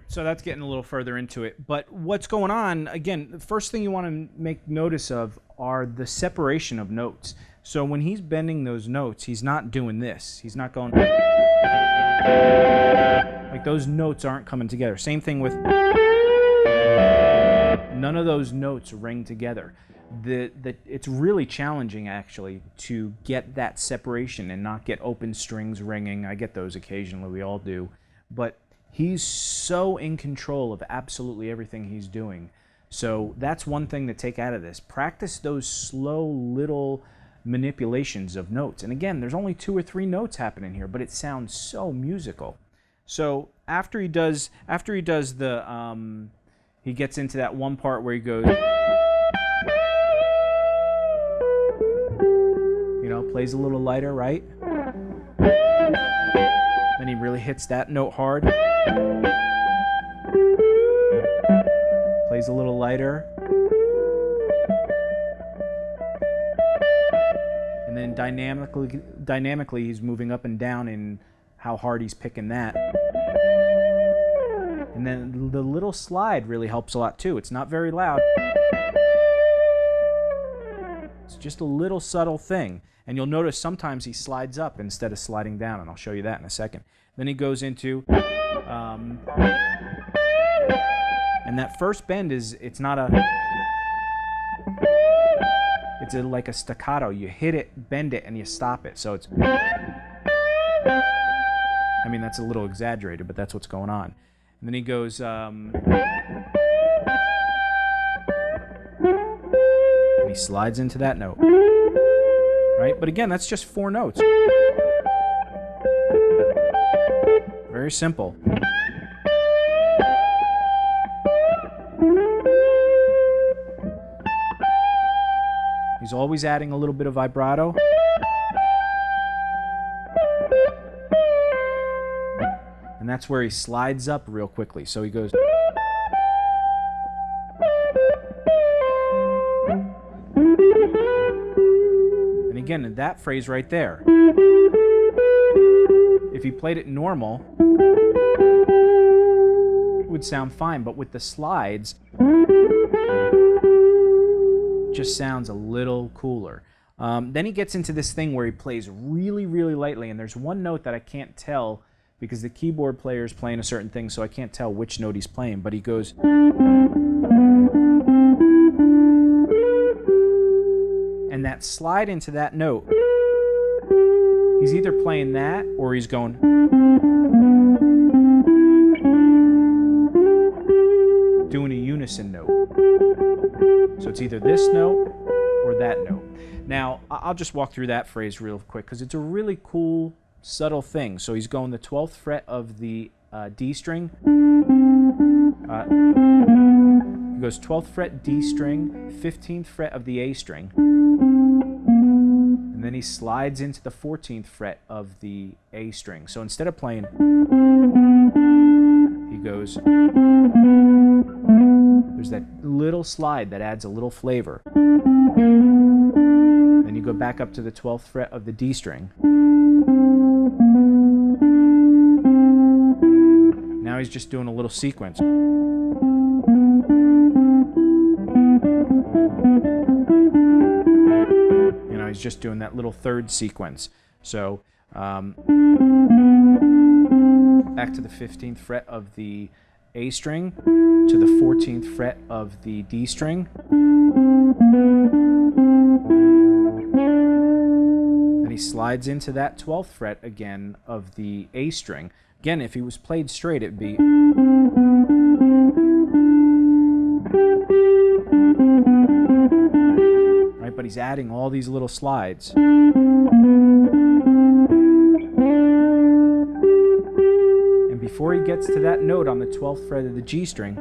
So that's getting a little further into it. But what's going on, again, the first thing you want to make notice of are the separation of notes. So when he's bending those notes, he's not doing this. He's not going... Like those notes aren't coming together. Same thing with... None of those notes ring together. It's really challenging, actually, to get that separation and not get open strings ringing. I get those occasionally. We all do. But... he's so in control of absolutely everything he's doing. So that's one thing to take out of this. Practice those slow little manipulations of notes. And again, there's only 2 or 3 notes happening here, but it sounds so musical. So after he does the, he gets into that one part where he goes, you know, plays a little lighter, right? Then he really hits that note hard. Plays a little lighter. And then dynamically he's moving up and down in how hard he's picking that. And then the little slide really helps a lot too. It's not very loud. It's just a little subtle thing. And you'll notice sometimes he slides up instead of sliding down, and I'll show you that in a second. Then he goes into, and that first bend it's like a staccato. You hit it, bend it, and you stop it. So it's, I mean, that's a little exaggerated, but that's what's going on. And then he goes, and he slides into that note. Right? But again, that's just 4 notes. Very simple. He's always adding a little bit of vibrato. And that's where he slides up real quickly. So he goes... Again, in that phrase right there, if he played it normal, it would sound fine, but with the slides, it just sounds a little cooler. Then he gets into this thing where he plays really, really lightly, and there's one note that I can't tell because the keyboard player is playing a certain thing, so I can't tell which note he's playing, but he goes... And that slide into that note, he's either playing that or he's going... doing a unison note. So it's either this note or that note. Now, I'll just walk through that phrase real quick because it's a really cool, subtle thing. So he's going the 12th fret of the D string. He goes 12th fret D string, 15th fret of the A string. And then he slides into the 14th fret of the A string. So instead of playing, he goes, there's that little slide that adds a little flavor. Then you go back up to the 12th fret of the D string. Now he's just doing a little sequence. He's just doing that little third sequence. So back to the 15th fret of the A string to the 14th fret of the D string. And he slides into that 12th fret again of the A string. Again, if he was played straight, it'd be... But he's adding all these little slides. And before he gets to that note on the 12th fret of the G string,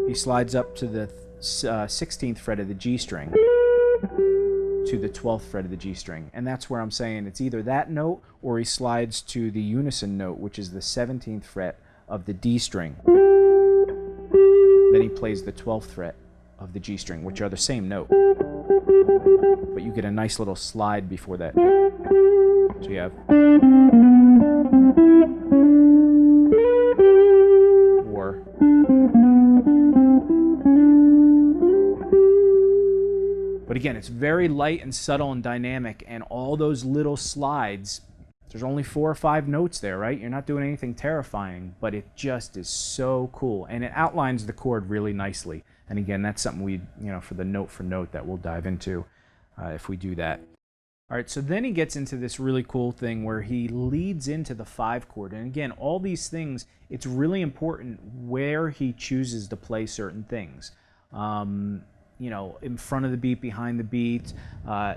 he slides up to the 16th fret of the G string. to the 12th fret of the G string. And that's where I'm saying it's either that note or he slides to the unison note, which is the 17th fret of the D string. Then he plays the 12th fret of the G string, which are the same note. But you get a nice little slide before that. So you have or. But again, it's very light and subtle and dynamic, and all those little slides, there's only 4 or 5 notes there, right? You're not doing anything terrifying, but it just is so cool. And it outlines the chord really nicely. And again, that's something we, for the note for note that we'll dive into if we do that. All right, so then he gets into this really cool thing where he leads into the 5 chord. And again, all these things, it's really important where he chooses to play certain things. In front of the beat, behind the beat,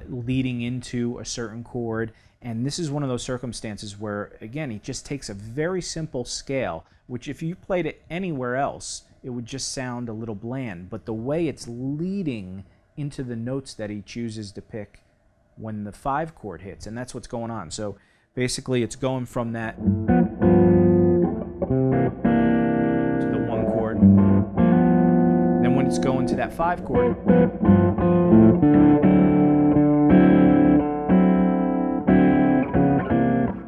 leading into a certain chord. And this is one of those circumstances where, again, he just takes a very simple scale, which if you played it anywhere else, it would just sound a little bland. But the way it's leading into the notes that he chooses to pick when the 5 chord hits, and that's what's going on. So basically it's going from that to the 1 chord. Then when it's going to that 5 chord,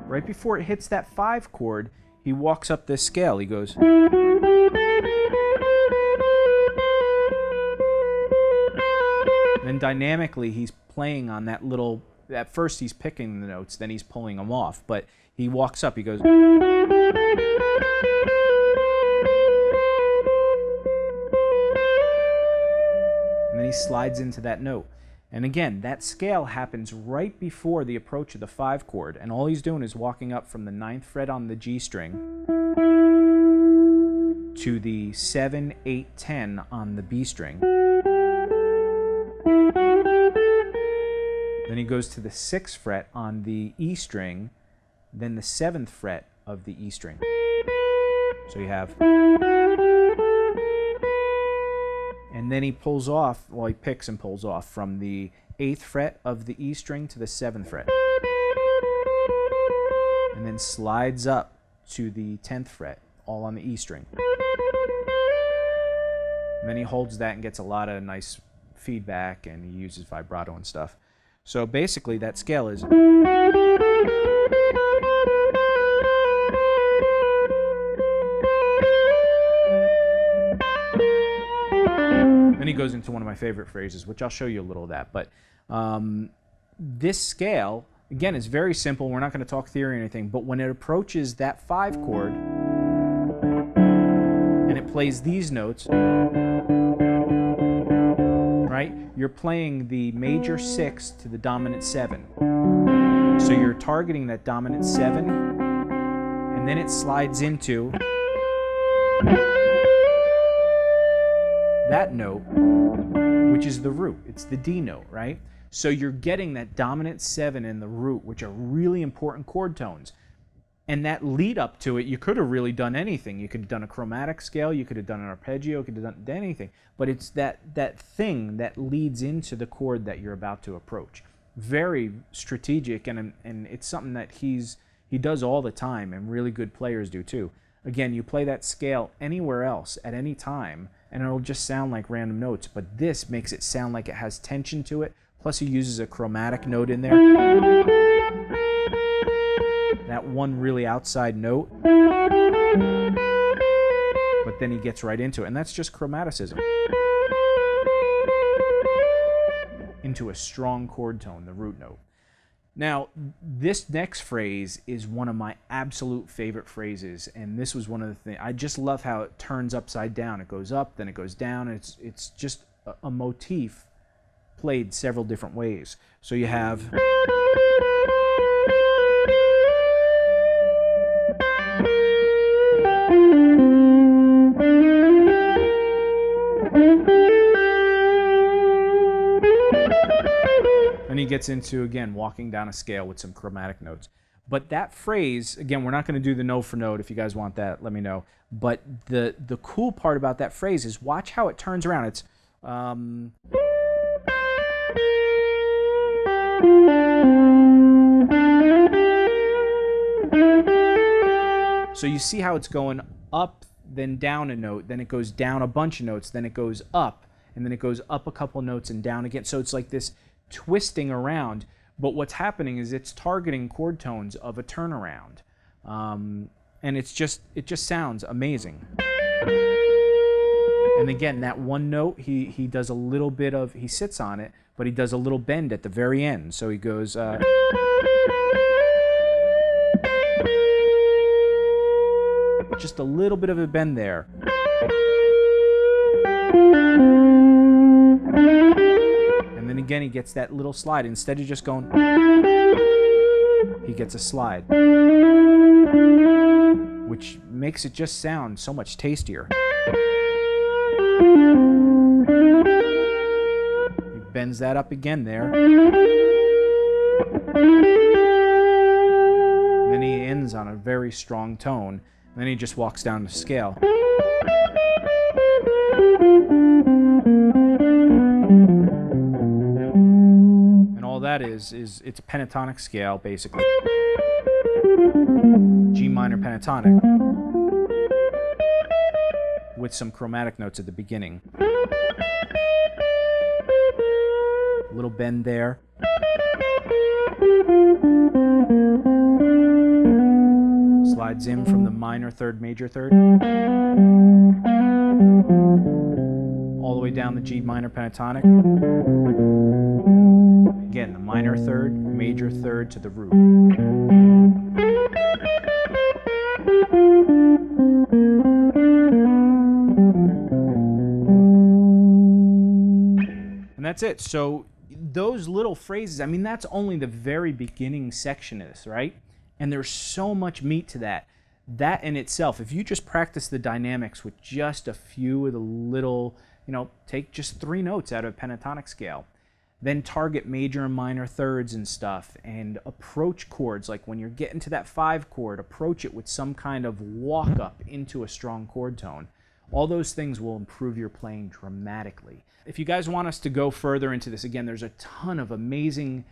right before it hits that 5 chord, he walks up this scale. He goes. Then dynamically, he's playing on that little. At first, he's picking the notes, then he's pulling them off. But he walks up. He goes. And then he slides into that note. And again, that scale happens right before the approach of the 5 chord, and all he's doing is walking up from the 9th fret on the G string to the 7, 8, 10 on the B string. Then he goes to the 6th fret on the E string, then the 7th fret of the E string. So you have. And then he pulls off, he picks and pulls off from the 8th fret of the E string to the 7th fret. And then slides up to the 10th fret, all on the E string. And then he holds that and gets a lot of nice feedback, and he uses vibrato and stuff. So basically that scale is. Then he goes into one of my favorite phrases, which I'll show you a little of that. But this scale, again, is very simple. We're not going to talk theory or anything. But when it approaches that 5 chord, and it plays these notes, right? You're playing the major 6 to the dominant 7. So you're targeting that dominant 7, and then it slides into that note, which is the root. It's the D note, right? So you're getting that dominant 7 and the root, which are really important chord tones. And that lead up to it, you could have really done anything. You could have done a chromatic scale, you could have done an arpeggio, you could have done anything. But it's that thing that leads into the chord that you're about to approach. Very strategic, and it's something that he does all the time, and really good players do too. Again, you play that scale anywhere else at any time, and it'll just sound like random notes. But this makes it sound like it has tension to it. Plus, he uses a chromatic note in there. That one really outside note. But then he gets right into it, and that's just chromaticism. Into a strong chord tone, the root note. Now, this next phrase is one of my absolute favorite phrases, and this was one of the things. I just love how it turns upside down. It goes up, then it goes down. It's just a motif played several different ways. So you have. And he gets into, again, walking down a scale with some chromatic notes. But that phrase, again, we're not going to do the note for note. If you guys want that, let me know. But the cool part about that phrase is watch how it turns around. It's So you see how it's going up, then down a note, then it goes down a bunch of notes, then it goes up, and then it goes up a couple notes and down again. So it's like this twisting around, but what's happening is it's targeting chord tones of a turnaround. And it just sounds amazing. And again, that one note, he does a little bit of, he sits on it, but he does a little bend at the very end. So he goes, just a little bit of a bend there. And then again, he gets that little slide. Instead of just going, he gets a slide, which makes it just sound so much tastier. He bends that up again there. And then he ends on a very strong tone. And then he just walks down the scale. And all that is it's a pentatonic scale, basically. G minor pentatonic with some chromatic notes at the beginning. A little bend there. Slides in from the minor third, major third. All the way down the G minor pentatonic. Again, the minor third, major third to the root. And that's it. So those little phrases, I mean, that's only the very beginning section of this, right? And there's so much meat to that. That in itself, if you just practice the dynamics with just a few of the little, take just 3 notes out of a pentatonic scale, then target major and minor thirds and stuff, and approach chords, like when you're getting to that 5 chord, approach it with some kind of walk up into a strong chord tone. All those things will improve your playing dramatically. If you guys want us to go further into this, again, there's a ton of amazing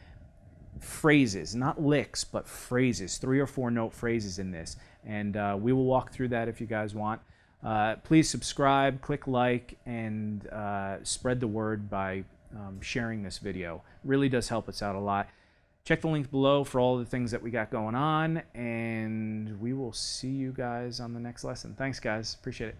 phrases, not licks, but phrases, 3 or 4 note phrases in this. And we will walk through that if you guys want. Please subscribe, click like, and spread the word by sharing this video. It really does help us out a lot. Check the link below for all the things that we got going on, and we will see you guys on the next lesson. Thanks, guys. Appreciate it.